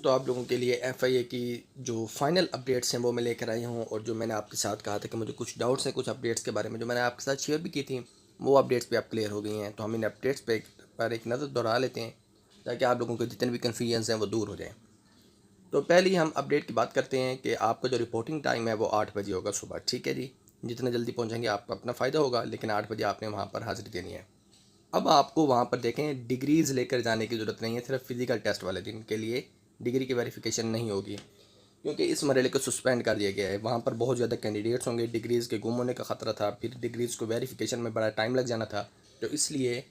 दोस्तों आप लोगों के लिए FIA की जो फाइनल अपडेट्स हैं वो मैं लेकर आई हूँ। और जो मैंने आपके साथ कहा था कि मुझे कुछ डाउट्स हैं कुछ अपडेट्स के बारे में, जो मैंने आपके साथ शेयर भी की थी, वो अपडेट्स पे आप क्लियर हो गई हैं। तो हम इन अपडेट्स पर एक नज़र दोहरा लेते हैं ताकि आप लोगों के जितने भी कन्फ्यूजन्स हैं वो दूर हो जाएँ। तो पहले ही हम अपडेट की बात करते हैं कि आपका जो रिपोर्टिंग टाइम है वो 8 बजे होगा सुबह। ठीक है जी, जितना जल्दी पहुँचेंगे आपका अपना फ़ायदा होगा, लेकिन 8 बजे आपने वहाँ पर हाज़िरी देनी है। अब आपको वहाँ पर देखें डिग्रीज़ लेकर जाने की ज़रूरत नहीं है, सिर्फ फिज़िकल टेस्ट वाले दिन के लिए डिग्री की वेरिफिकेशन नहीं होगी, क्योंकि इस मरहले को सस्पेंड कर दिया गया है। वहाँ पर बहुत ज़्यादा कैंडिडेट्स होंगे, डिग्रीज़ के गुम होने का ख़तरा था, फिर डिग्रीज़ को वेरिफिकेशन में बड़ा टाइम लग जाना था। तो इसलिए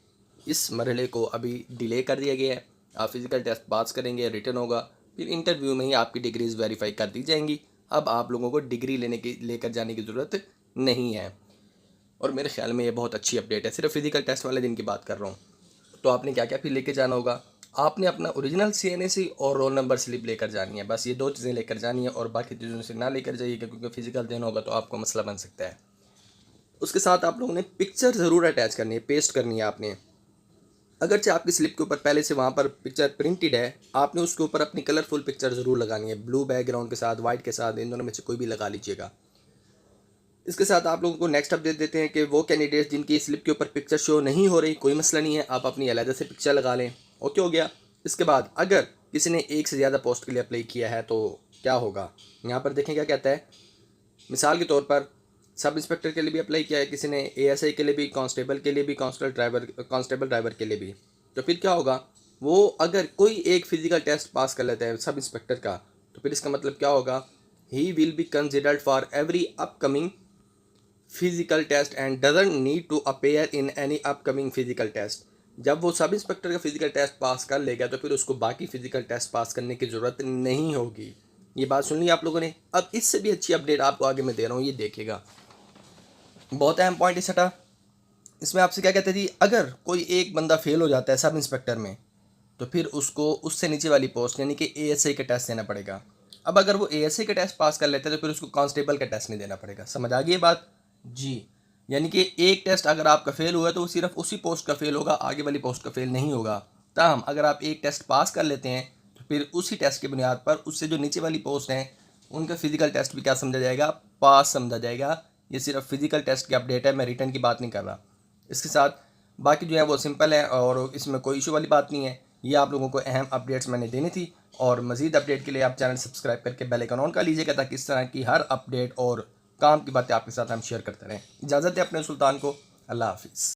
इस मरहले को अभी डिले कर दिया गया है। आप फिज़िकल टेस्ट पास करेंगे, रिटन होगा, फिर इंटरव्यू में ही आपकी डिग्रीज़ वेरीफाई कर दी जाएंगी। अब आप लोगों को डिग्री लेकर जाने की ज़रूरत नहीं है। और मेरे ख्याल में ये बहुत अच्छी अपडेट है। सिर्फ फिज़िकल टेस्ट वाले दिन की बात कर रहा हूँ। तो आपने क्या क्या फिर लेके जाना होगा, आपने अपना ओरिजिनल CNAC और रोल नंबर स्लिप लेकर जानी है। बस ये 2 चीज़ें लेकर जानी है और बाकी चीज़ों से ना लेकर जाइएगा, क्योंकि फिज़िकल देना होगा तो आपको मसला बन सकता है। उसके साथ आप लोगों ने पिक्चर ज़रूर अटैच करनी है, पेस्ट करनी है आपने। अगरचे आपकी स्लिप के ऊपर पहले से वहाँ पर पिक्चर प्रिंटेड है, आपने उसके ऊपर अपनी कलरफुल पिक्चर ज़रूर लगानी है, ब्लू बैकग्राउंड के साथ, वाइट के साथ, इन दोनों में से कोई भी लगा लीजिएगा। इसके साथ आप लोगों को नेक्स्ट अपडेट देते हैं कि वो कैंडिडेट्स जिनकी स्लिप के ऊपर पिक्चर शो नहीं हो रही, कोई मसला नहीं है, आप अपनी अलग से पिक्चर लगा लें। ओके हो गया। इसके बाद अगर किसी ने एक से ज़्यादा पोस्ट के लिए अप्लाई किया है तो क्या होगा, यहाँ पर देखें क्या कहता है। मिसाल के तौर पर सब इंस्पेक्टर के लिए भी अप्लाई किया है किसी ने, ASI के लिए भी, कांस्टेबल के लिए भी, कांस्टेबल ड्राइवर के लिए भी। तो फिर क्या होगा, वो अगर कोई एक फिज़िकल टेस्ट पास कर लेता है सब इंस्पेक्टर का, तो फिर इसका मतलब क्या होगा, he will be considered for every upcoming physical test and doesn't need to appear in any upcoming physical test. जब वो सब इंस्पेक्टर का फिजिकल टेस्ट पास कर लेगा तो फिर उसको बाकी फिजिकल टेस्ट पास करने की ज़रूरत नहीं होगी। ये बात सुन ली आप लोगों ने। अब इससे भी अच्छी अपडेट आपको आगे मैं दे रहा हूँ, ये देखिएगा, बहुत अहम पॉइंट इस हटा। इसमें आपसे क्या कहते थे, अगर कोई एक बंदा फेल हो जाता है सब इंस्पेक्टर में, तो फिर उसको उससे नीचे वाली पोस्ट यानी कि ASI का टेस्ट देना पड़ेगा। अब अगर वो ASI का टेस्ट पास कर लेता है तो फिर उसको कांस्टेबल का टेस्ट नहीं देना पड़ेगा। समझ आ गई ये बात जी। यानी कि एक टेस्ट अगर आपका फेल हुआ है तो वो सिर्फ उसी पोस्ट का फेल होगा, आगे वाली पोस्ट का फेल नहीं होगा। ताहम अगर आप एक टेस्ट पास कर लेते हैं तो फिर उसी टेस्ट की बुनियाद पर उससे जो नीचे वाली पोस्ट हैं उनका फिजिकल टेस्ट भी क्या समझा जाएगा, पास समझा जाएगा। ये सिर्फ फिजिकल टेस्ट की अपडेट है, मैं रिटर्न की बात नहीं कर रहा। इसके साथ बाकी जो है वो सिंपल है और इसमें कोई इशू वाली बात नहीं है। ये आप लोगों को अहम अपडेट्स मैंने देनी थी। और मज़ीद अपडेट के लिए आप चैनल सब्सक्राइब करके बेल आइकन ऑन कर लीजिएगा, ताकि इस तरह की हर अपडेट और काम की बातें आपके साथ हम शेयर करते रहें। इजाज़त है अपने सुल्तान को। अल्लाह हाफिज़।